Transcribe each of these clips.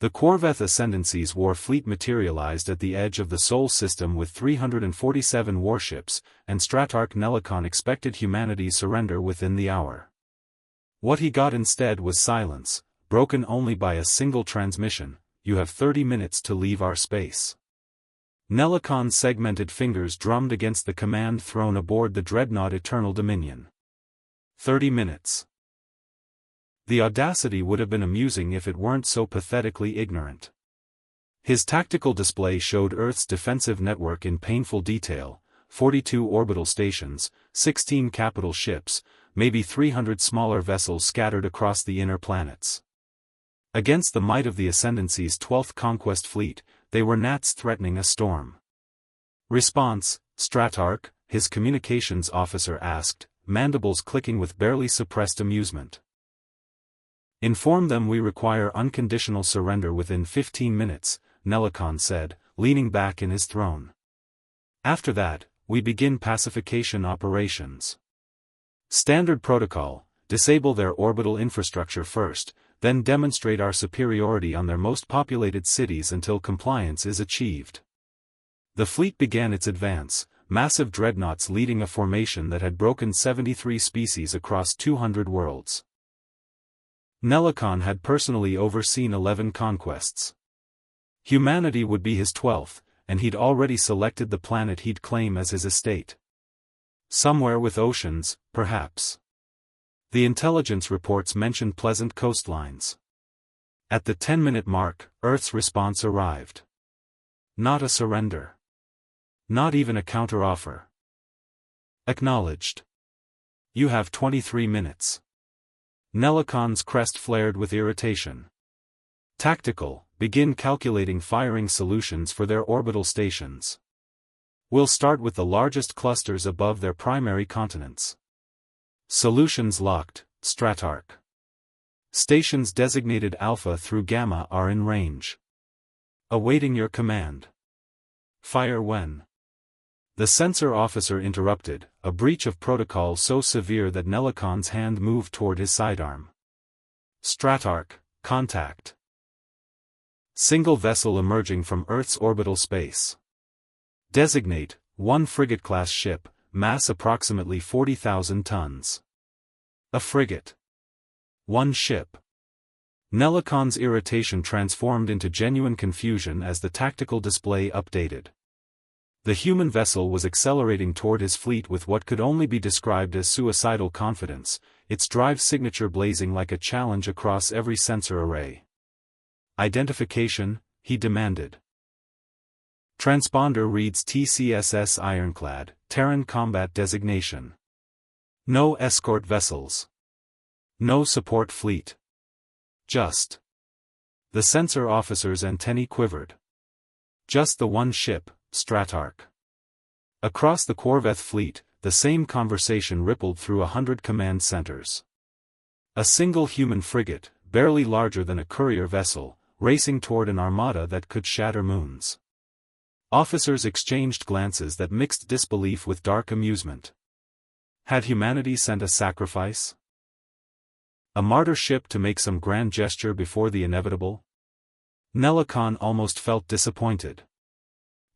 The Corvette Ascendancy's war fleet materialized at the edge of the Sol system with 347 warships, and Stratarch Nelicon expected humanity's surrender within the hour. What he got instead was silence, broken only by a single transmission: "You have 30 minutes to leave our space." Nelicon's segmented fingers drummed against the command thrown aboard the dreadnought Eternal Dominion. 30 minutes. The audacity would have been amusing if it weren't so pathetically ignorant. His tactical display showed Earth's defensive network in painful detail: 42 orbital stations, 16 capital ships, maybe 300 smaller vessels scattered across the inner planets. Against the might of the Ascendancy's 12th Conquest Fleet, they were gnats threatening a storm. "Response, Stratarch?" his communications officer asked, mandibles clicking with barely suppressed amusement. "Inform them we require unconditional surrender within 15 minutes, Nelicon said, leaning back in his throne. "After that, we begin pacification operations. Standard protocol: disable their orbital infrastructure first, then demonstrate our superiority on their most populated cities until compliance is achieved." The fleet began its advance, massive dreadnoughts leading a formation that had broken 73 species across 200 worlds. Nelicon had personally overseen 11 conquests. Humanity would be his 12th, and he'd already selected the planet he'd claim as his estate. Somewhere with oceans, perhaps. The intelligence reports mentioned pleasant coastlines. At the 10-minute mark, Earth's response arrived. Not a surrender. Not even a counteroffer. Acknowledged. "You have 23 minutes. Nelicon's crest flared with irritation. "Tactical, begin calculating firing solutions for their orbital stations. We'll start with the largest clusters above their primary continents." "Solutions locked, Stratarch. Stations designated Alpha through Gamma are in range. Awaiting your command. Fire when." The sensor officer interrupted, a breach of protocol so severe that Nelicon's hand moved toward his sidearm. "Stratarch, contact. Single vessel emerging from Earth's orbital space. Designate, 1 frigate-class ship, mass approximately 40,000 tons. A frigate. 1 ship." Nelicon's irritation transformed into genuine confusion as the tactical display updated. The human vessel was accelerating toward his fleet with what could only be described as suicidal confidence, its drive signature blazing like a challenge across every sensor array. "Identification," he demanded. Transponder reads TCSS Ironclad, Terran Combat Designation. No escort vessels. No support fleet. Just. The sensor officer's antennae quivered. Just the 1 ship, Stratarch. Across the Corvette fleet, the same conversation rippled through 100 command centers. A single human frigate, barely larger than a courier vessel, racing toward an armada that could shatter moons. Officers exchanged glances that mixed disbelief with dark amusement. Had humanity sent a sacrifice? A martyr ship to make some grand gesture before the inevitable? Nelicon almost felt disappointed.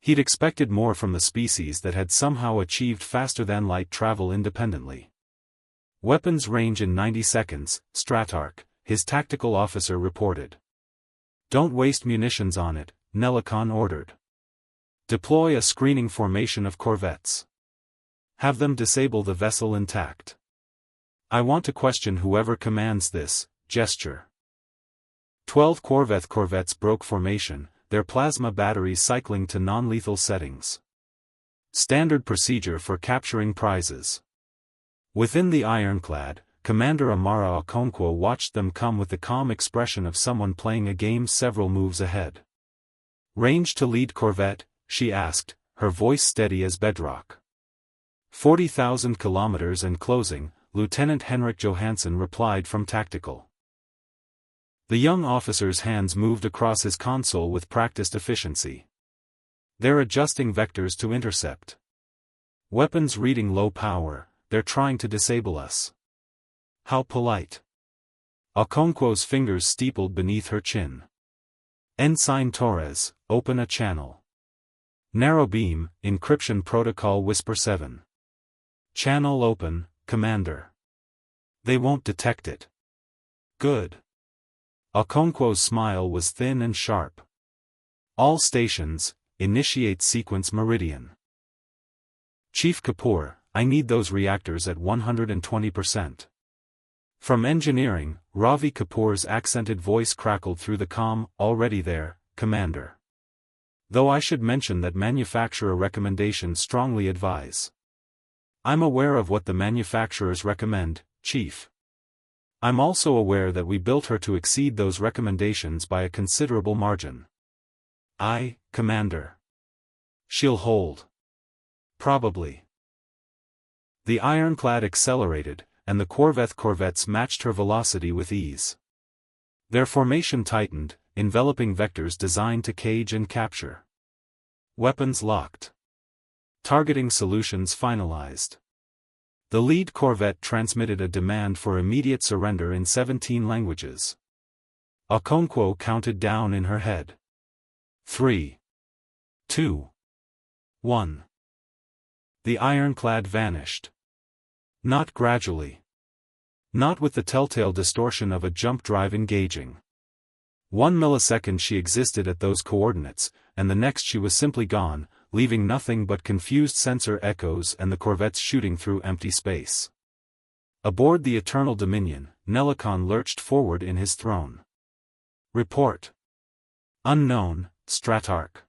He'd expected more from the species that had somehow achieved faster-than-light travel independently. "Weapons range in 90 seconds, Stratarch," his tactical officer reported. "Don't waste munitions on it," Nelicon ordered. "Deploy a screening formation of corvettes. Have them disable the vessel intact. I want to question whoever commands this," gesture. 12 corvettes broke formation, their plasma batteries cycling to non-lethal settings. Standard procedure for capturing prizes. Within the ironclad, Commander Amara Okonkwo watched them come with the calm expression of someone playing a game several moves ahead. "Range to lead corvette?" she asked, her voice steady as bedrock. 40,000 kilometers and closing, Lieutenant Henrik Johansson replied from tactical. The young officer's hands moved across his console with practiced efficiency. "They're adjusting vectors to intercept. Weapons reading low power, they're trying to disable us." "How polite." Okonkwo's fingers steepled beneath her chin. Ensign Torres, open a channel. Narrow beam, encryption protocol whisper 7. Channel open, Commander. They won't detect it. Good. Okonkwo's smile was thin and sharp. All stations, initiate sequence meridian. Chief Kapoor, I need those reactors at 120%. From engineering, Ravi Kapoor's accented voice crackled through the comm, already there, Commander. Though I should mention that manufacturer recommendations strongly advise. I'm aware of what the manufacturers recommend, Chief. I'm also aware that we built her to exceed those recommendations by a considerable margin. Aye, Commander. She'll hold. Probably. The ironclad accelerated, and the corvettes matched her velocity with ease. Their formation tightened, enveloping vectors designed to cage and capture. Weapons locked. Targeting solutions finalized. The lead corvette transmitted a demand for immediate surrender in 17 languages. Okonkwo counted down in her head. 3, 2, 1. The ironclad vanished. Not gradually. Not with the telltale distortion of a jump drive engaging. 1 millisecond she existed at those coordinates, and the next she was simply gone, leaving nothing but confused sensor echoes and the corvettes shooting through empty space. Aboard the Eternal Dominion, Nelicon lurched forward in his throne. Report. Unknown, Stratarch.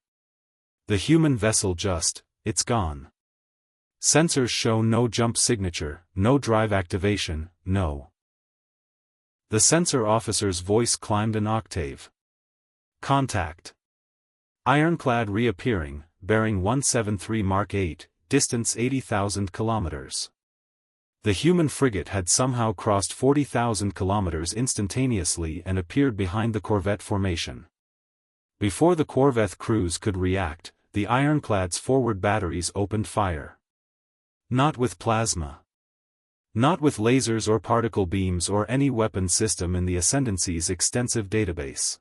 The human vessel it's gone. Sensors show no jump signature, no drive activation, no. The sensor officer's voice climbed an octave. Contact. Ironclad reappearing, bearing 173 Mark 8, distance 80,000 kilometers. The human frigate had somehow crossed 40,000 kilometers instantaneously and appeared behind the corvette formation. Before the corvette crews could react, the ironclad's forward batteries opened fire. Not with plasma. Not with lasers or particle beams or any weapon system in the Ascendancy's extensive database.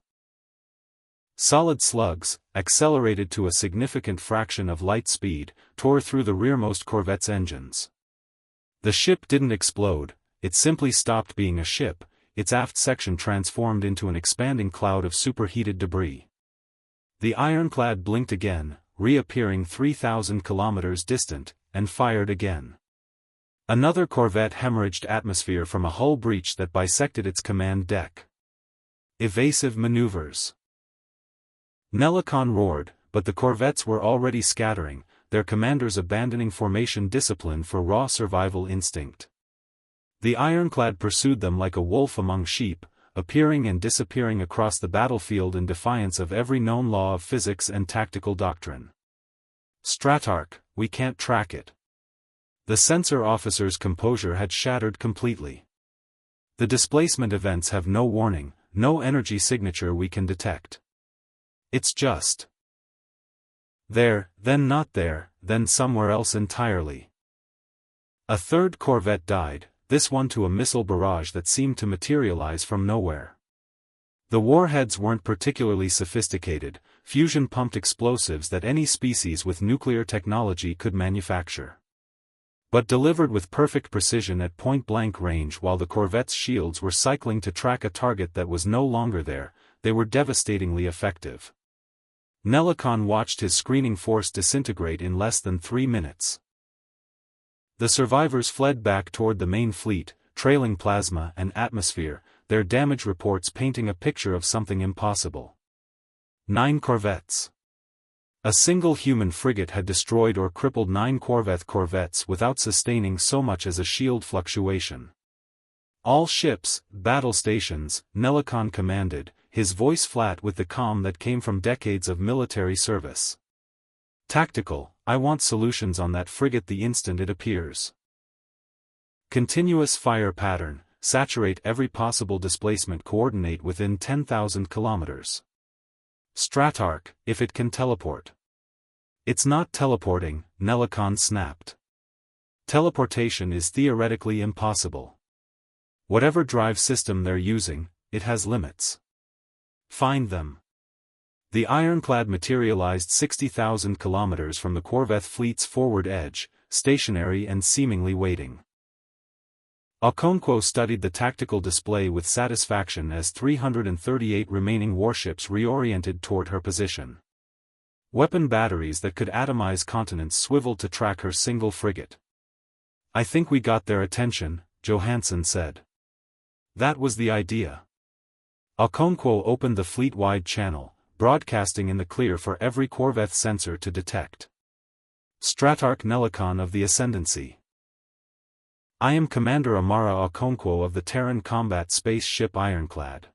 Solid slugs, accelerated to a significant fraction of light speed, tore through the rearmost corvette's engines. The ship didn't explode, it simply stopped being a ship, its aft section transformed into an expanding cloud of superheated debris. The ironclad blinked again, reappearing 3,000 kilometers distant, and fired again. Another corvette hemorrhaged atmosphere from a hull breach that bisected its command deck. Evasive maneuvers. Nelicon roared, but the corvettes were already scattering, their commanders abandoning formation discipline for raw survival instinct. The ironclad pursued them like a wolf among sheep, appearing and disappearing across the battlefield in defiance of every known law of physics and tactical doctrine. Stratarch, we can't track it. The sensor officer's composure had shattered completely. The displacement events have no warning, no energy signature we can detect. It's just there, then not there, then somewhere else entirely. A third corvette died, this one to a missile barrage that seemed to materialize from nowhere. The warheads weren't particularly sophisticated, fusion-pumped explosives that any species with nuclear technology could manufacture. But delivered with perfect precision at point-blank range while the corvette's shields were cycling to track a target that was no longer there, they were devastatingly effective. Nelicon watched his screening force disintegrate in less than 3 minutes. The survivors fled back toward the main fleet, trailing plasma and atmosphere, their damage reports painting a picture of something impossible. 9 corvettes. A single human frigate had destroyed or crippled 9 corvettes without sustaining so much as a shield fluctuation. All ships, battle stations, Nelicon commanded, his voice flat with the calm that came from decades of military service. Tactical, I want solutions on that frigate the instant it appears. Continuous fire pattern, saturate every possible displacement coordinate within 10,000 kilometers. Stratarch, if it can teleport. It's not teleporting, Nelicon snapped. Teleportation is theoretically impossible. Whatever drive system they're using, it has limits. Find them. The ironclad materialized 60,000 kilometers from the Corvette fleet's forward edge, stationary and seemingly waiting. Okonkwo studied the tactical display with satisfaction as 338 remaining warships reoriented toward her position. Weapon batteries that could atomize continents swiveled to track her single frigate. "I think we got their attention," Johansson said. "That was the idea." Okonkwo opened the fleet-wide channel, broadcasting in the clear for every Corvette sensor to detect. Stratarch Nelicon of the Ascendancy. I am Commander Amara Okonkwo of the Terran Combat Space Ship Ironclad.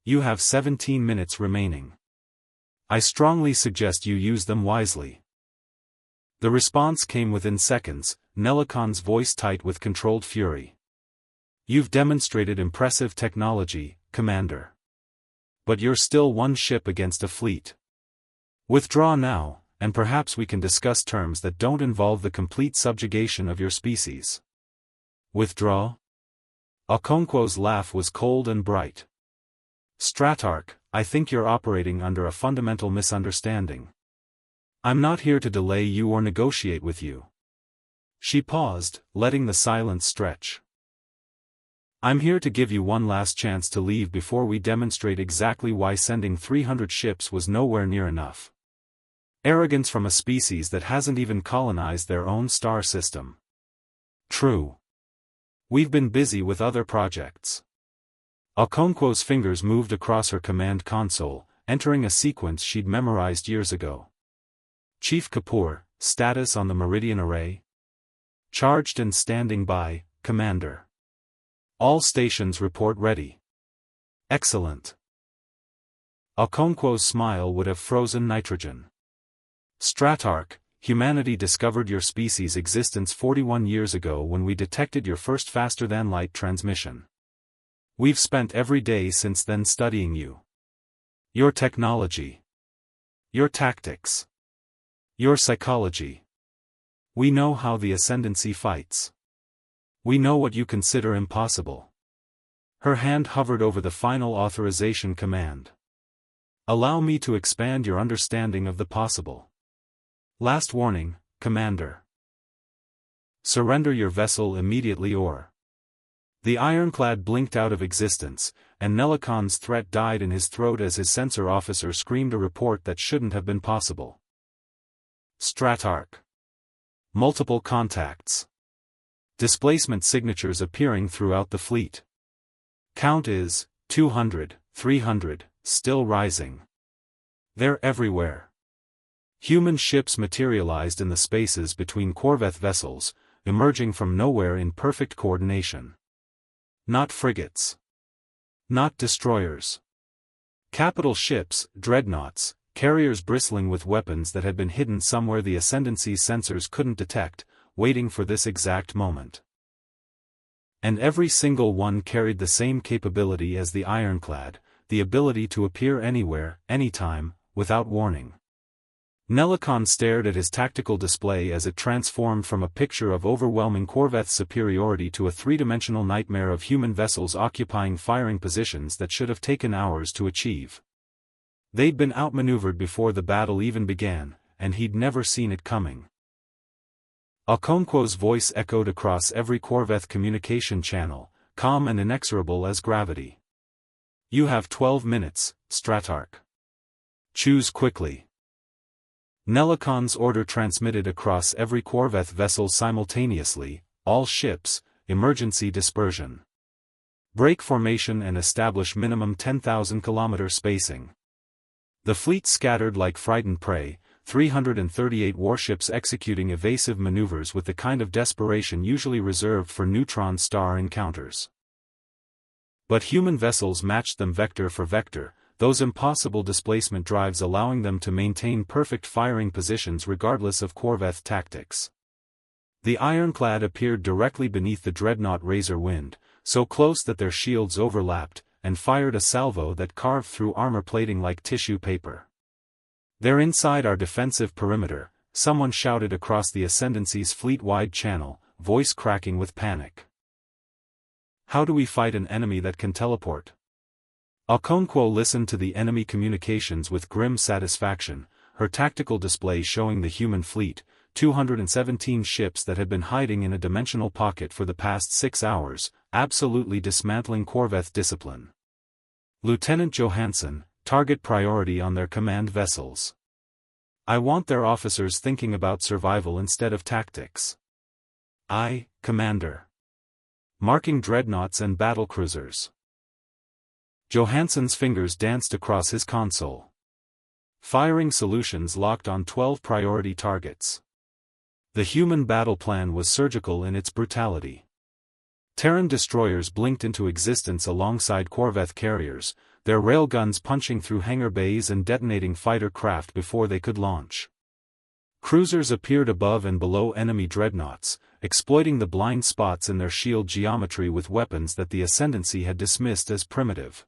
You have 17 minutes remaining. I strongly suggest you use them wisely. The response came within seconds, Nelicon's voice tight with controlled fury. You've demonstrated impressive technology, Commander. But you're still one ship against a fleet. Withdraw now, and perhaps we can discuss terms that don't involve the complete subjugation of your species. Withdraw? Okonkwo's laugh was cold and bright. Stratarch, I think you're operating under a fundamental misunderstanding. I'm not here to delay you or negotiate with you. She paused, letting the silence stretch. I'm here to give you one last chance to leave before we demonstrate exactly why sending 300 ships was nowhere near enough. Arrogance from a species that hasn't even colonized their own star system. True. We've been busy with other projects. Okonkwo's fingers moved across her command console, entering a sequence she'd memorized years ago. Chief Kapoor, status on the Meridian Array? Charged and standing by, Commander. All stations report ready. Excellent. Okonkwo's smile would have frozen nitrogen. Stratarch, humanity discovered your species' existence 41 years ago when we detected your first faster-than-light transmission. We've spent every day since then studying you. Your technology. Your tactics. Your psychology. We know how the Ascendancy fights. We know what you consider impossible. Her hand hovered over the final authorization command. Allow me to expand your understanding of the possible. Last warning, Commander. Surrender your vessel immediately or... The ironclad blinked out of existence, and Nelicon's threat died in his throat as his sensor officer screamed a report that shouldn't have been possible. Stratarch. Multiple contacts. Displacement signatures appearing throughout the fleet. Count is 200, 300, still rising. They're everywhere. Human ships materialized in the spaces between Corvette vessels, emerging from nowhere in perfect coordination. Not frigates. Not destroyers. Capital ships, dreadnoughts, carriers bristling with weapons that had been hidden somewhere the Ascendancy's sensors couldn't detect, waiting for this exact moment. And every single one carried the same capability as the ironclad, the ability to appear anywhere, anytime, without warning. Nelicon stared at his tactical display as it transformed from a picture of overwhelming Corvette superiority to a three-dimensional nightmare of human vessels occupying firing positions that should have taken hours to achieve. They'd been outmaneuvered before the battle even began, and he'd never seen it coming. Okonkwo's voice echoed across every Corvette communication channel, calm and inexorable as gravity. You have 12 minutes, Stratarch. Choose quickly. Nelicon's order transmitted across every Corvette vessel simultaneously, all ships, emergency dispersion. Break formation and establish minimum 10,000 kilometer spacing. The fleet scattered like frightened prey, 338 warships executing evasive maneuvers with the kind of desperation usually reserved for neutron star encounters. But human vessels matched them vector for vector, those impossible displacement drives allowing them to maintain perfect firing positions regardless of Corvette tactics. The ironclad appeared directly beneath the dreadnought Razor Wind, so close that their shields overlapped, and fired a salvo that carved through armor plating like tissue paper. They're inside our defensive perimeter, someone shouted across the Ascendancy's fleet-wide channel, voice cracking with panic. How do we fight an enemy that can teleport? Okonkwo listened to the enemy communications with grim satisfaction, her tactical display showing the human fleet, 217 ships that had been hiding in a dimensional pocket for the past 6 hours, absolutely dismantling Corveth discipline. Lieutenant Johansson, target priority on their command vessels. I want their officers thinking about survival instead of tactics. Aye, Commander. Marking dreadnoughts and battlecruisers. Johansson's fingers danced across his console. Firing solutions locked on 12 priority targets. The human battle plan was surgical in its brutality. Terran destroyers blinked into existence alongside Corveth carriers, their railguns punching through hangar bays and detonating fighter craft before they could launch. Cruisers appeared above and below enemy dreadnoughts, exploiting the blind spots in their shield geometry with weapons that the Ascendancy had dismissed as primitive.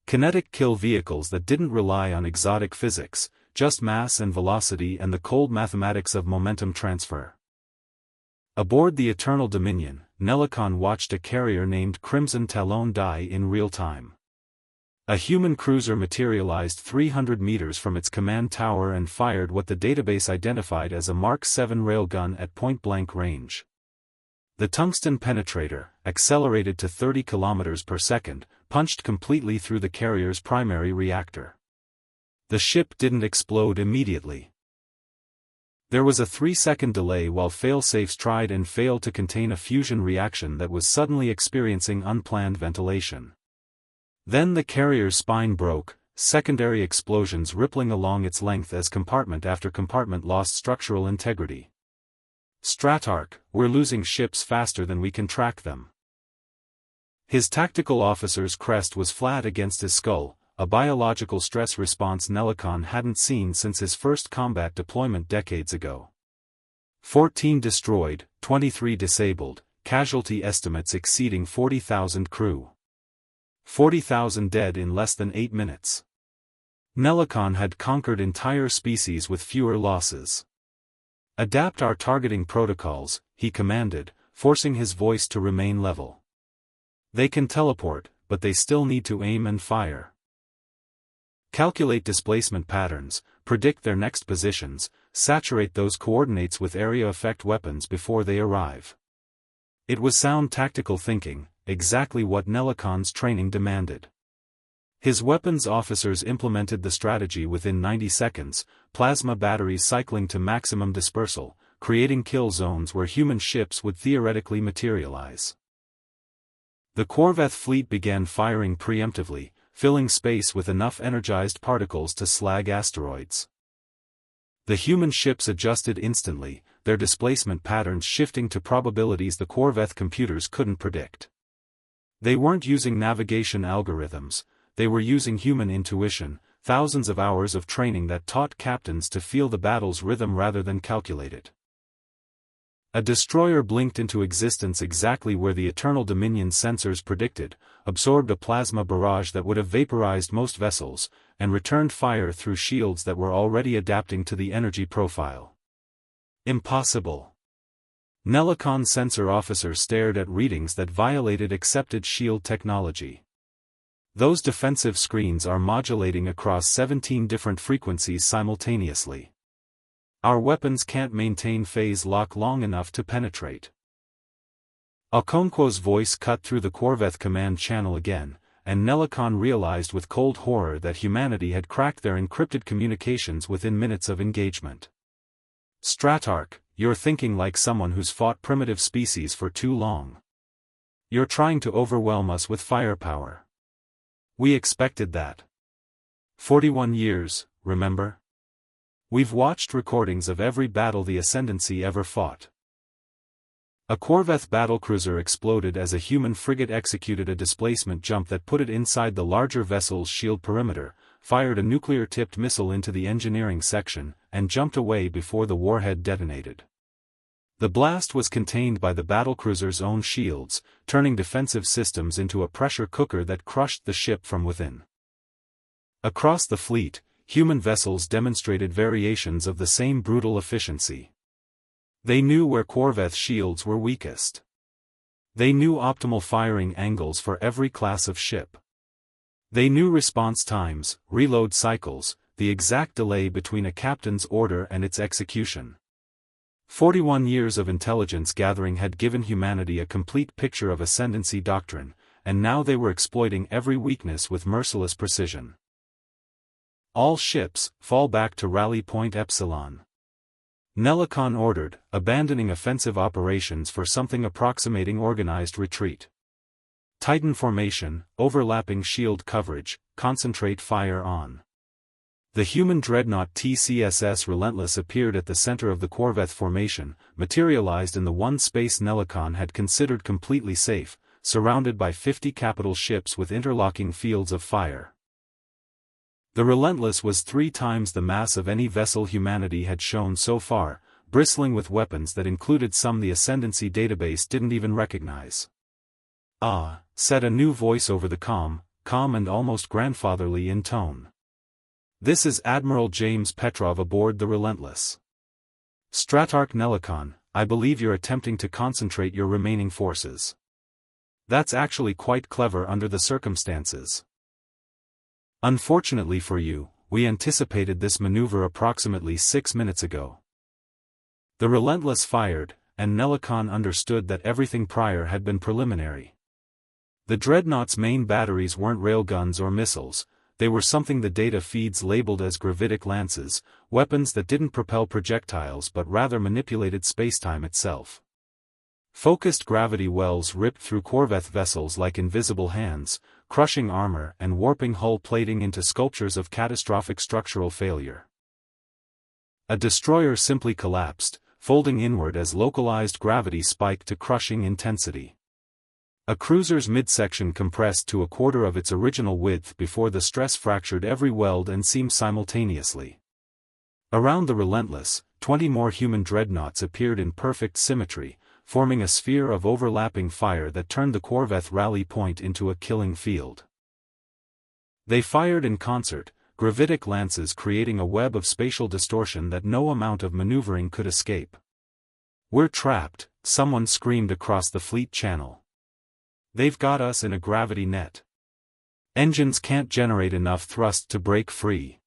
Kinetic kill vehicles that didn't rely on exotic physics, just mass and velocity and the cold mathematics of momentum transfer. Aboard the Eternal Dominion, Nelicon watched a carrier named Crimson Talon die in real time. A human cruiser materialized 300 meters from its command tower and fired what the database identified as a Mark 7 railgun at point-blank range. The tungsten penetrator, accelerated to 30 km per second, punched completely through the carrier's primary reactor. The ship didn't explode immediately. There was a 3-second delay while failsafes tried and failed to contain a fusion reaction that was suddenly experiencing unplanned ventilation. Then the carrier's spine broke, secondary explosions rippling along its length as compartment after compartment lost structural integrity. Stratarch, we're losing ships faster than we can track them. His tactical officer's crest was flat against his skull, a biological stress response Nelicon hadn't seen since his first combat deployment decades ago. 14 destroyed, 23 disabled, casualty estimates exceeding 40,000 crew. 40,000 dead in less than 8 minutes. Nelicon had conquered entire species with fewer losses. Adapt our targeting protocols, he commanded, forcing his voice to remain level. They can teleport, but they still need to aim and fire. Calculate displacement patterns, predict their next positions, saturate those coordinates with area effect weapons before they arrive. It was sound tactical thinking, exactly what Nelicon's training demanded. His weapons officers implemented the strategy within 90 seconds, plasma batteries cycling to maximum dispersal, creating kill zones where human ships would theoretically materialize. The Corveth fleet began firing preemptively, filling space with enough energized particles to slag asteroids. The human ships adjusted instantly, their displacement patterns shifting to probabilities the Corveth computers couldn't predict. They weren't using navigation algorithms, they were using human intuition, thousands of hours of training that taught captains to feel the battle's rhythm rather than calculate it. A destroyer blinked into existence exactly where the Eternal Dominion sensors predicted, absorbed a plasma barrage that would have vaporized most vessels, and returned fire through shields that were already adapting to the energy profile. Impossible. Nelicon sensor officers stared at readings that violated accepted shield technology. Those defensive screens are modulating across 17 different frequencies simultaneously. Our weapons can't maintain phase lock long enough to penetrate. Okonkwo's voice cut through the Corveth command channel again, and Nelicon realized with cold horror that humanity had cracked their encrypted communications within minutes of engagement. Stratarch, you're thinking like someone who's fought primitive species for too long. You're trying to overwhelm us with firepower. We expected that. 41 years, remember? We've watched recordings of every battle the Ascendancy ever fought. A Corveth battlecruiser exploded as a human frigate executed a displacement jump that put it inside the larger vessel's shield perimeter, fired a nuclear-tipped missile into the engineering section, and jumped away before the warhead detonated. The blast was contained by the battlecruiser's own shields, turning defensive systems into a pressure cooker that crushed the ship from within. Across the fleet, human vessels demonstrated variations of the same brutal efficiency. They knew where Corveth shields were weakest. They knew optimal firing angles for every class of ship. They knew response times, reload cycles, the exact delay between a captain's order and its execution. 41 years of intelligence gathering had given humanity a complete picture of ascendancy doctrine, and now they were exploiting every weakness with merciless precision. All ships, fall back to Rally Point Epsilon. Nelicon ordered, abandoning offensive operations for something approximating organized retreat. Titan formation, overlapping shield coverage, concentrate fire on. The human dreadnought TCSS Relentless appeared at the center of the Corvette formation, materialized in the one space Nelicon had considered completely safe, surrounded by 50 capital ships with interlocking fields of fire. The Relentless was 3 times the mass of any vessel humanity had shown so far, bristling with weapons that included some the Ascendancy database didn't even recognize. "Ah," said a new voice over the calm and almost grandfatherly in tone. "This is Admiral James Petrov aboard the Relentless. Stratarch Nelicon, I believe you're attempting to concentrate your remaining forces. That's actually quite clever under the circumstances. Unfortunately for you, we anticipated this maneuver approximately 6 minutes ago." The Relentless fired, and Nelicon understood that everything prior had been preliminary. The Dreadnought's main batteries weren't railguns or missiles, they were something the data feeds labeled as gravitic lances, weapons that didn't propel projectiles but rather manipulated spacetime itself. Focused gravity wells ripped through Corvette vessels like invisible hands, crushing armor and warping hull plating into sculptures of catastrophic structural failure. A destroyer simply collapsed, folding inward as localized gravity spiked to crushing intensity. A cruiser's midsection compressed to a quarter of its original width before the stress fractured every weld and seam simultaneously. Around the Relentless, 20 more human dreadnoughts appeared in perfect symmetry, forming a sphere of overlapping fire that turned the Corvette rally point into a killing field. They fired in concert, gravitic lances creating a web of spatial distortion that no amount of maneuvering could escape. "We're trapped," someone screamed across the fleet channel. "They've got us in a gravity net. Engines can't generate enough thrust to break free."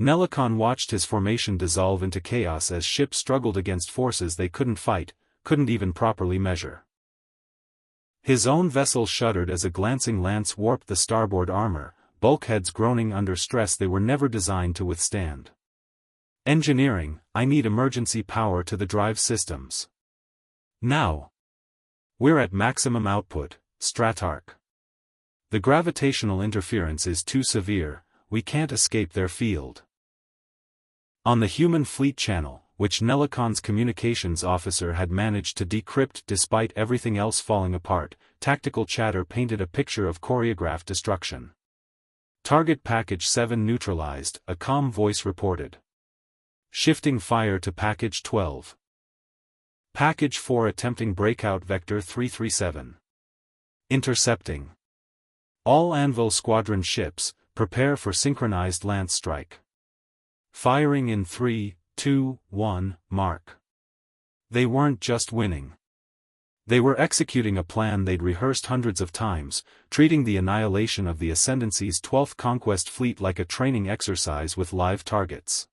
Nelicon watched his formation dissolve into chaos as ships struggled against forces they couldn't fight, couldn't even properly measure. His own vessel shuddered as a glancing lance warped the starboard armor, bulkheads groaning under stress they were never designed to withstand. "Engineering, I need emergency power to the drive systems. Now. We're at maximum output, Stratarch. The gravitational interference is too severe, we can't escape their field." On the human fleet channel, which Nelicon's communications officer had managed to decrypt despite everything else falling apart, tactical chatter painted a picture of choreographed destruction. "Target Package 7 neutralized," a calm voice reported. "Shifting fire to Package 12. Package 4 attempting breakout Vector 337. Intercepting. All Anvil Squadron ships, prepare for synchronized lance strike. Firing in 3, 2, 1, mark." They weren't just winning. They were executing a plan they'd rehearsed hundreds of times, treating the annihilation of the Ascendancy's 12th Conquest Fleet like a training exercise with live targets.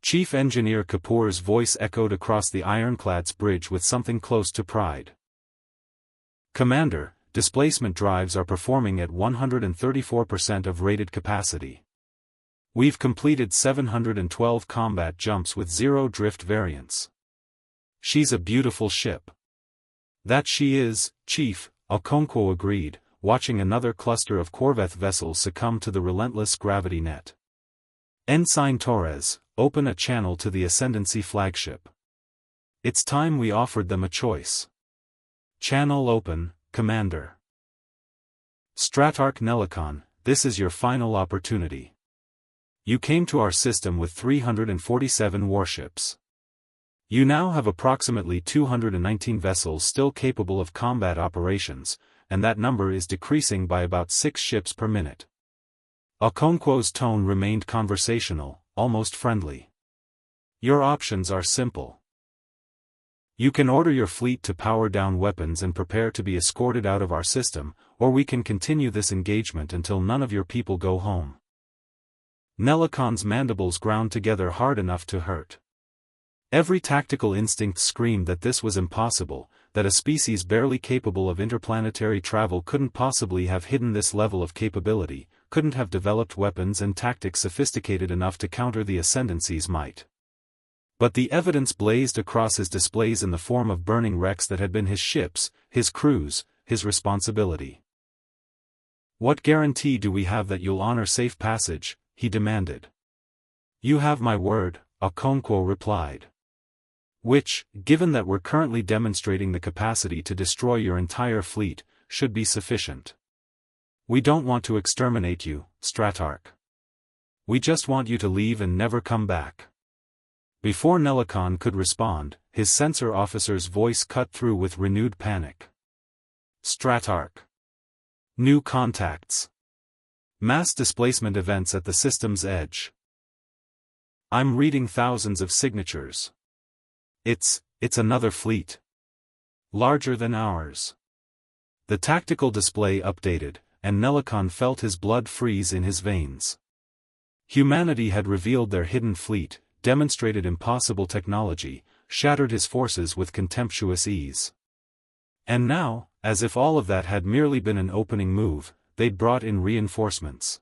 Chief Engineer Kapoor's voice echoed across the ironclad's bridge with something close to pride. "Commander, displacement drives are performing at 134% of rated capacity. We've completed 712 combat jumps with 0 drift variance. She's a beautiful ship." "That she is, Chief," Okonkwo agreed, watching another cluster of Corvette vessels succumb to the Relentless gravity net. "Ensign Torres, open a channel to the Ascendancy flagship. It's time we offered them a choice." "Channel open, Commander." "Stratarch Nelicon, this is your final opportunity. You came to our system with 347 warships. You now have approximately 219 vessels still capable of combat operations, and that number is decreasing by about 6 ships per minute." Okonkwo's tone remained conversational, almost friendly. "Your options are simple. You can order your fleet to power down weapons and prepare to be escorted out of our system, or we can continue this engagement until none of your people go home. Nelacon's mandibles ground together hard enough to hurt. Every tactical instinct screamed that this was impossible, that a species barely capable of interplanetary travel couldn't possibly have hidden this level of capability, couldn't have developed weapons and tactics sophisticated enough to counter the Ascendancy's might. But the evidence blazed across his displays in the form of burning wrecks that had been his ships, his crews, his responsibility. "What guarantee do we have that you'll honor safe passage?" he demanded. "You have my word," Okonkwo replied. "Which, given that we're currently demonstrating the capacity to destroy your entire fleet, should be sufficient. We don't want to exterminate you, Stratarch. We just want you to leave and never come back." Before Nelakon could respond, his sensor officer's voice cut through with renewed panic. "Stratarch. New contacts. Mass displacement events at the system's edge. I'm reading thousands of signatures. It's another fleet. Larger than ours." The tactical display updated, and Nelakon felt his blood freeze in his veins. Humanity had revealed their hidden fleet, demonstrated impossible technology, shattered his forces with contemptuous ease. And now, as if all of that had merely been an opening move, they'd brought in reinforcements.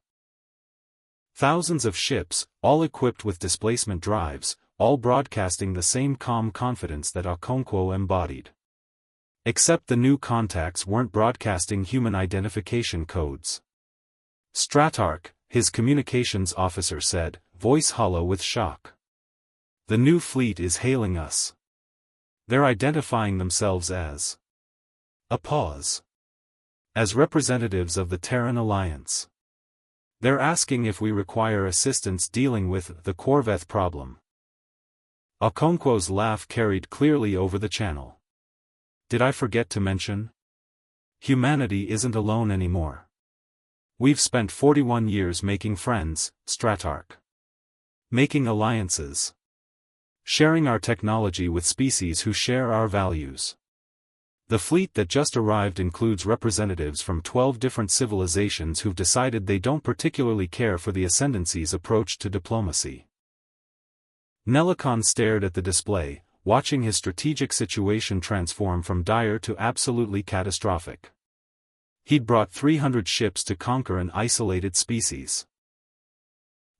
Thousands of ships, all equipped with displacement drives, all broadcasting the same calm confidence that Okonkwo embodied. Except the new contacts weren't broadcasting human identification codes. "Stratarch," his communications officer said, voice hollow with shock. "The new fleet is hailing us. They're identifying themselves as..." A pause. "As representatives of the Terran Alliance. They're asking if we require assistance dealing with the Corveth problem." Okonkwo's laugh carried clearly over the channel. "Did I forget to mention? Humanity isn't alone anymore. We've spent 41 years making friends, Stratarch. Making alliances. Sharing our technology with species who share our values. The fleet that just arrived includes representatives from 12 different civilizations who've decided they don't particularly care for the Ascendancy's approach to diplomacy." Nelakon stared at the display, watching his strategic situation transform from dire to absolutely catastrophic. He'd brought 300 ships to conquer an isolated species.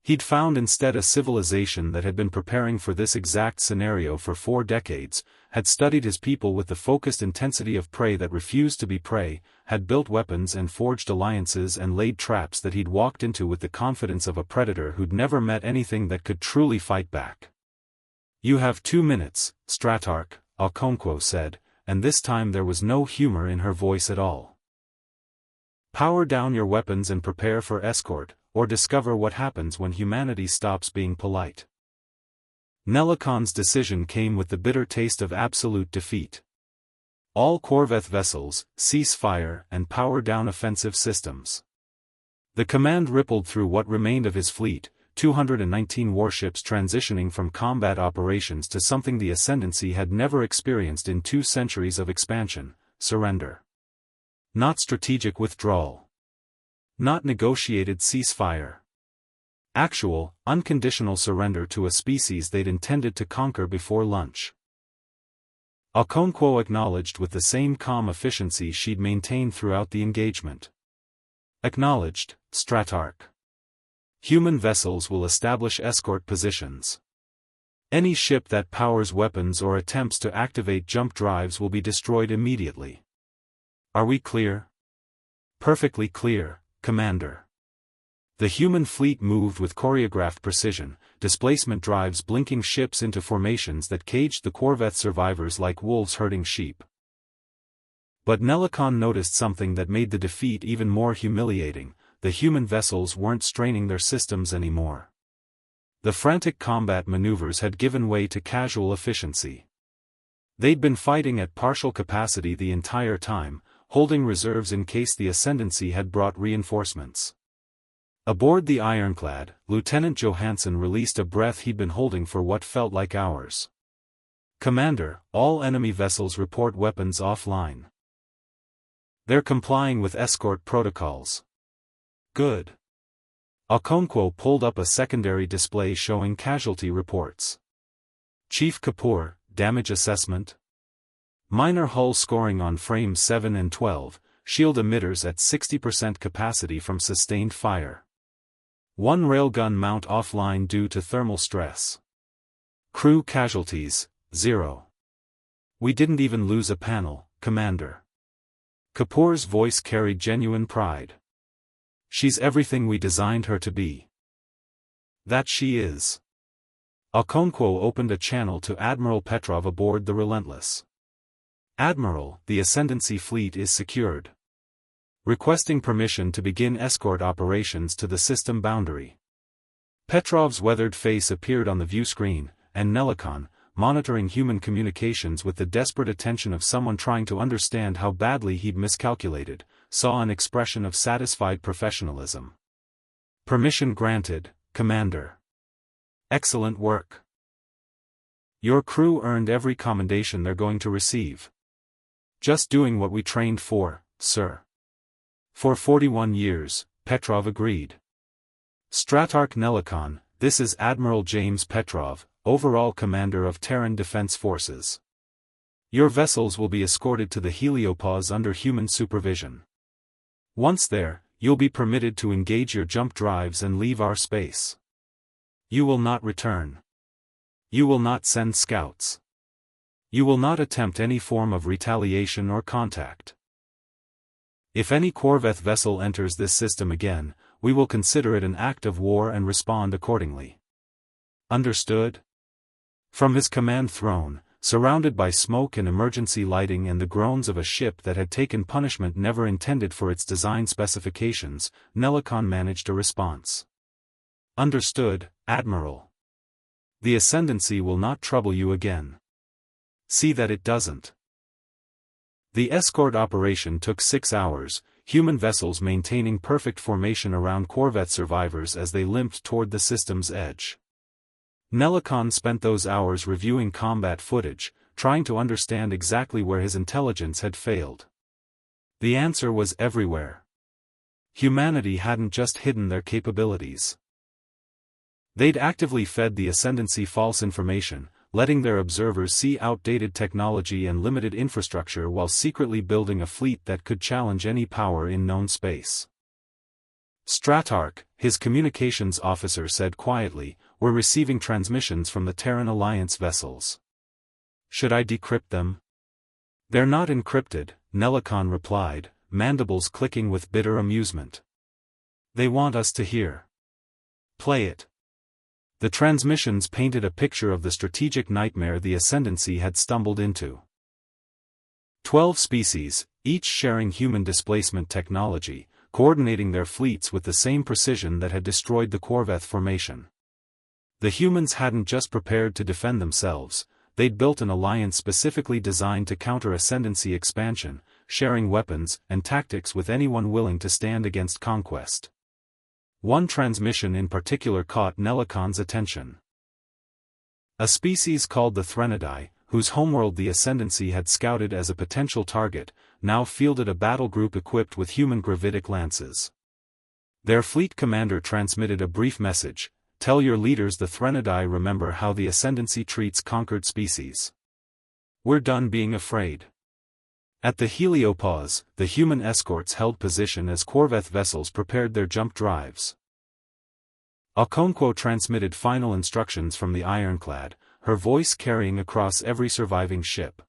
He'd found instead a civilization that had been preparing for this exact scenario for 4 decades, had studied his people with the focused intensity of prey that refused to be prey, had built weapons and forged alliances and laid traps that he'd walked into with the confidence of a predator who'd never met anything that could truly fight back. "You have 2 minutes, Stratarch," Okonkwo said, and this time there was no humor in her voice at all. "Power down your weapons and prepare for escort, or discover what happens when humanity stops being polite." Nelakon's decision came with the bitter taste of absolute defeat. All Corveth vessels, cease fire and power down offensive systems. The command rippled through what remained of his fleet, 219 warships transitioning from combat operations to something the Ascendancy had never experienced in 2 centuries of expansion: surrender. Not strategic withdrawal. Not negotiated ceasefire. Actual, unconditional surrender to a species they'd intended to conquer before lunch. Okonkwo acknowledged with the same calm efficiency she'd maintained throughout the engagement. "Acknowledged, Stratarch. Human vessels will establish escort positions. Any ship that powers weapons or attempts to activate jump drives will be destroyed immediately. Are we clear?" "Perfectly clear, Commander." The human fleet moved with choreographed precision, displacement drives blinking ships into formations that caged the Corveth survivors like wolves herding sheep. But Nelakon noticed something that made the defeat even more humiliating: the human vessels weren't straining their systems anymore. The frantic combat maneuvers had given way to casual efficiency. They'd been fighting at partial capacity the entire time, holding reserves in case the Ascendancy had brought reinforcements. Aboard the ironclad, Lieutenant Johansson released a breath he'd been holding for what felt like hours. Commander, all enemy vessels report weapons offline. They're complying with escort protocols. Good. Okonkwo pulled up a secondary display showing casualty reports. Chief Kapoor, damage assessment. Minor hull scoring on frames 7 and 12, shield emitters at 60% capacity from sustained fire. One railgun mount offline due to thermal stress. Crew casualties, 0. We didn't even lose a panel, Commander. Kapoor's voice carried genuine pride. She's everything we designed her to be. That she is. Okonkwo opened a channel to Admiral Petrov aboard the Relentless. Admiral, the Ascendancy fleet is secured. Requesting permission to begin escort operations to the system boundary. Petrov's weathered face appeared on the view screen, and Nelikon, monitoring human communications with the desperate attention of someone trying to understand how badly he'd miscalculated, saw an expression of satisfied professionalism. Permission granted, Commander. Excellent work. Your crew earned every commendation they're going to receive. Just doing what we trained for, sir. For 41 years, Petrov agreed. Stratarch Nelikon, this is Admiral James Petrov, overall commander of Terran Defense Forces. Your vessels will be escorted to the heliopause under human supervision. Once there, you'll be permitted to engage your jump drives and leave our space. You will not return. You will not send scouts. You will not attempt any form of retaliation or contact. If any Corvette vessel enters this system again, we will consider it an act of war and respond accordingly. Understood? From his command throne, surrounded by smoke and emergency lighting and the groans of a ship that had taken punishment never intended for its design specifications, Nelikon managed a response. Understood, Admiral. The Ascendancy will not trouble you again. See that it doesn't. The escort operation took 6 hours, human vessels maintaining perfect formation around Corvette survivors as they limped toward the system's edge. Nelikon spent those hours reviewing combat footage, trying to understand exactly where his intelligence had failed. The answer was everywhere. Humanity hadn't just hidden their capabilities. They'd actively fed the Ascendancy false information, letting their observers see outdated technology and limited infrastructure while secretly building a fleet that could challenge any power in known space. Stratarch, his communications officer said quietly, we're receiving transmissions from the Terran Alliance vessels. Should I decrypt them? They're not encrypted, Nelikon replied, mandibles clicking with bitter amusement. They want us to hear. Play it. The transmissions painted a picture of the strategic nightmare the Ascendancy had stumbled into. 12 species, each sharing human displacement technology, coordinating their fleets with the same precision that had destroyed the Corvette formation. The humans hadn't just prepared to defend themselves, they'd built an alliance specifically designed to counter Ascendancy expansion, sharing weapons and tactics with anyone willing to stand against conquest. One transmission in particular caught Nelikon's attention. A species called the Threnodidae, whose homeworld the Ascendancy had scouted as a potential target, now fielded a battle group equipped with human gravitic lances. Their fleet commander transmitted a brief message, tell your leaders the Threnodidae remember how the Ascendancy treats conquered species. We're done being afraid. At the heliopause, the human escorts held position as Corvette vessels prepared their jump drives. Okonkwo transmitted final instructions from the ironclad, her voice carrying across every surviving ship.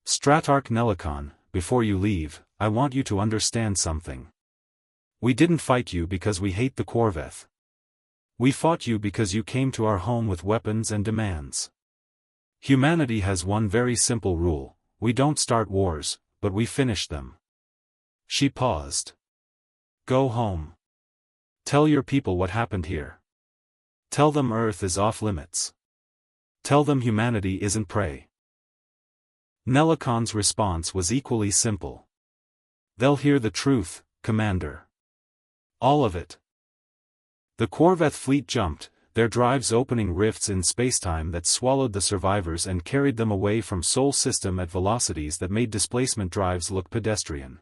Stratarch Nelikon, before you leave, I want you to understand something. We didn't fight you because we hate the Corvette. We fought you because you came to our home with weapons and demands. Humanity has one very simple rule. We don't start wars, but we finish them. She paused. Go home. Tell your people what happened here. Tell them Earth is off limits. Tell them humanity isn't prey. Nelikon's response was equally simple. They'll hear the truth, Commander. All of it. The Corvette fleet jumped, their drives opening rifts in spacetime that swallowed the survivors and carried them away from Sol system at velocities that made displacement drives look pedestrian.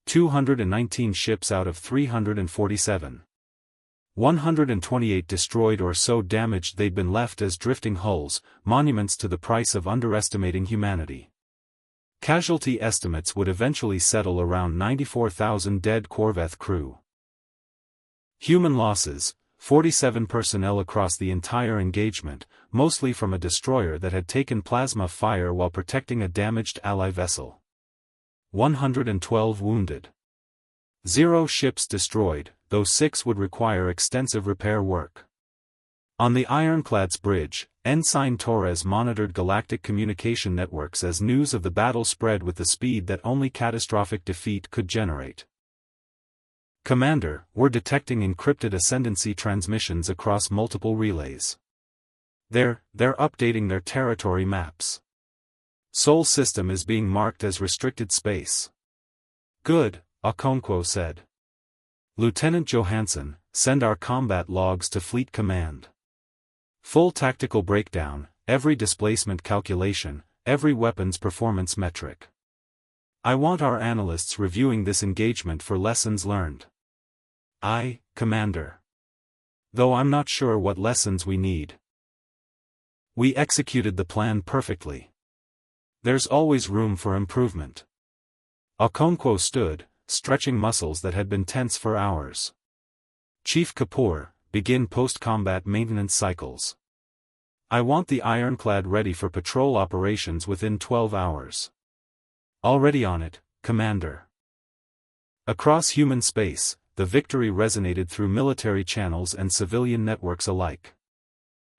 219 ships out of 347. 128 destroyed or so damaged, they'd been left as drifting hulls, monuments to the price of underestimating humanity. Casualty estimates would eventually settle around 94,000 dead Corvette crew. Human losses: 47 personnel across the entire engagement, mostly from a destroyer that had taken plasma fire while protecting a damaged ally vessel. 112 wounded. 0 ships destroyed, though 6 would require extensive repair work. On the Ironclad's bridge, Ensign Torres monitored galactic communication networks as news of the battle spread with the speed that only catastrophic defeat could generate. Commander, we're detecting encrypted ascendancy transmissions across multiple relays. They're updating their territory maps. Sol system is being marked as restricted space. Good, Okonkwo said. Lieutenant Johansson, send our combat logs to Fleet Command. Full tactical breakdown, every displacement calculation, every weapon's performance metric. I want our analysts reviewing this engagement for lessons learned. Aye, Commander. Though I'm not sure what lessons we need. We executed the plan perfectly. There's always room for improvement. Okonkwo stood, stretching muscles that had been tense for hours. Chief Kapoor, begin post-combat maintenance cycles. I want the Ironclad ready for patrol operations within 12 hours. Already on it, Commander. Across human space, the victory resonated through military channels and civilian networks alike.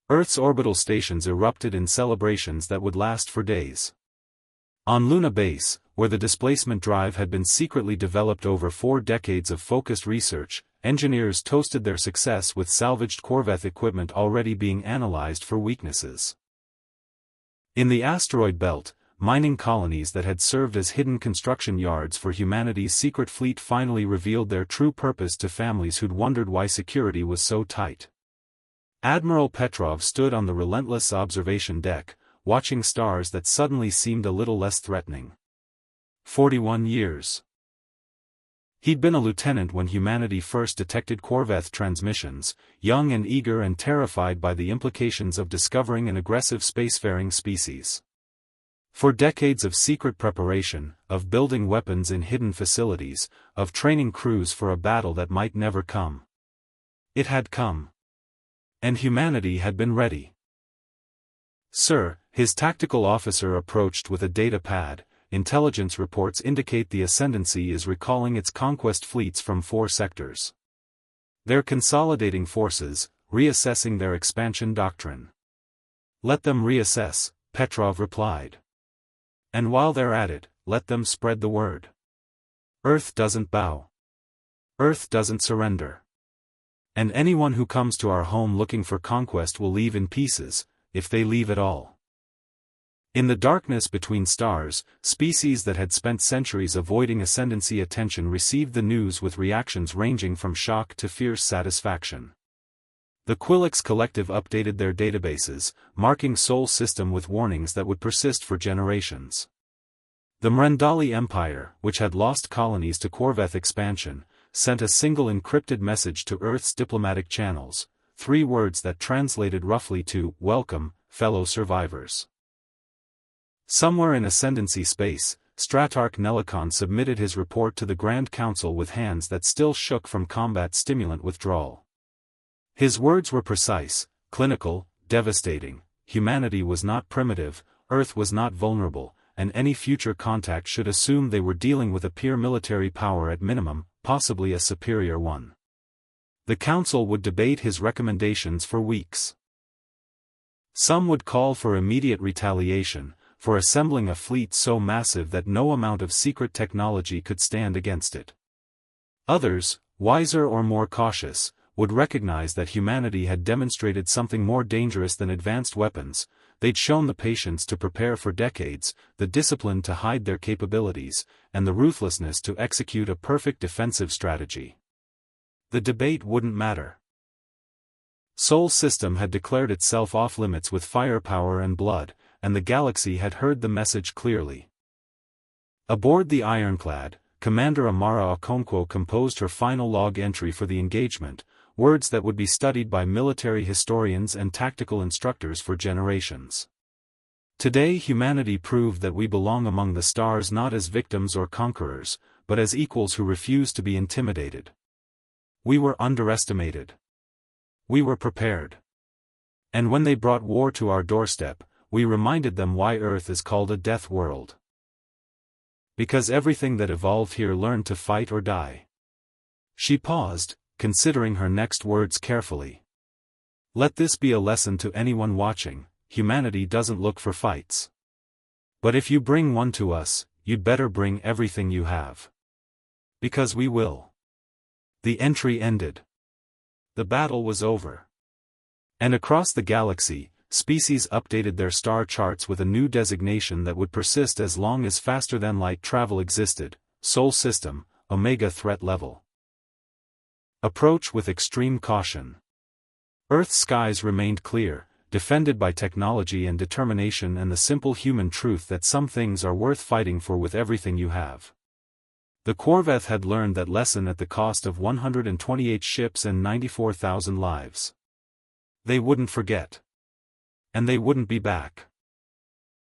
Earth's orbital stations erupted in celebrations that would last for days. On Luna Base, where the displacement drive had been secretly developed over 4 decades of focused research, engineers toasted their success with salvaged Corvette equipment already being analyzed for weaknesses. In the asteroid belt, mining colonies that had served as hidden construction yards for humanity's secret fleet finally revealed their true purpose to families who'd wondered why security was so tight. Admiral Petrov stood on the relentless observation deck, watching stars that suddenly seemed a little less threatening. 41 years. He'd been a lieutenant when humanity first detected Corvette transmissions, young and eager and terrified by the implications of discovering an aggressive spacefaring species. For decades of secret preparation, of building weapons in hidden facilities, of training crews for a battle that might never come. It had come. And humanity had been ready. Sir, his tactical officer approached with a data pad. Intelligence reports indicate the Ascendancy is recalling its conquest fleets from 4 sectors. They're consolidating forces, reassessing their expansion doctrine. Let them reassess, Petrov replied. And while they're at it, let them spread the word. Earth doesn't bow. Earth doesn't surrender. And anyone who comes to our home looking for conquest will leave in pieces, if they leave at all. In the darkness between stars, species that had spent centuries avoiding Ascendancy attention received the news with reactions ranging from shock to fierce satisfaction. The Quillix Collective updated their databases, marking Sol system with warnings that would persist for generations. The Mrendali Empire, which had lost colonies to Corvette expansion, sent a single encrypted message to Earth's diplomatic channels, 3 words that translated roughly to, "Welcome, fellow survivors." Somewhere in Ascendancy space, Stratarch Nelicon submitted his report to the Grand Council with hands that still shook from combat stimulant withdrawal. His words were precise, clinical, devastating. Humanity was not primitive, Earth was not vulnerable, and any future contact should assume they were dealing with a peer military power at minimum, possibly a superior one. The Council would debate his recommendations for weeks. Some would call for immediate retaliation, for assembling a fleet so massive that no amount of secret technology could stand against it. Others, wiser or more cautious, would recognize that humanity had demonstrated something more dangerous than advanced weapons. They'd shown the patience to prepare for decades, the discipline to hide their capabilities, and the ruthlessness to execute a perfect defensive strategy. The debate wouldn't matter. Sol system had declared itself off-limits with firepower and blood, and the galaxy had heard the message clearly. Aboard the Ironclad, Commander Amara Okonkwo composed her final log entry for the engagement, words that would be studied by military historians and tactical instructors for generations. Today humanity proved that we belong among the stars not as victims or conquerors, but as equals who refuse to be intimidated. We were underestimated. We were prepared. And when they brought war to our doorstep, we reminded them why Earth is called a death world. Because everything that evolved here learned to fight or die. She paused, considering her next words carefully. Let this be a lesson to anyone watching: humanity doesn't look for fights. But if you bring one to us, you'd better bring everything you have. Because we will. The entry ended. The battle was over. And across the galaxy, species updated their star charts with a new designation that would persist as long as faster-than-light travel existed: Sol System, Omega Threat Level. Approach with extreme caution. Earth's skies remained clear, defended by technology and determination and the simple human truth that some things are worth fighting for with everything you have. The Corvette had learned that lesson at the cost of 128 ships and 94,000 lives. They wouldn't forget. And they wouldn't be back.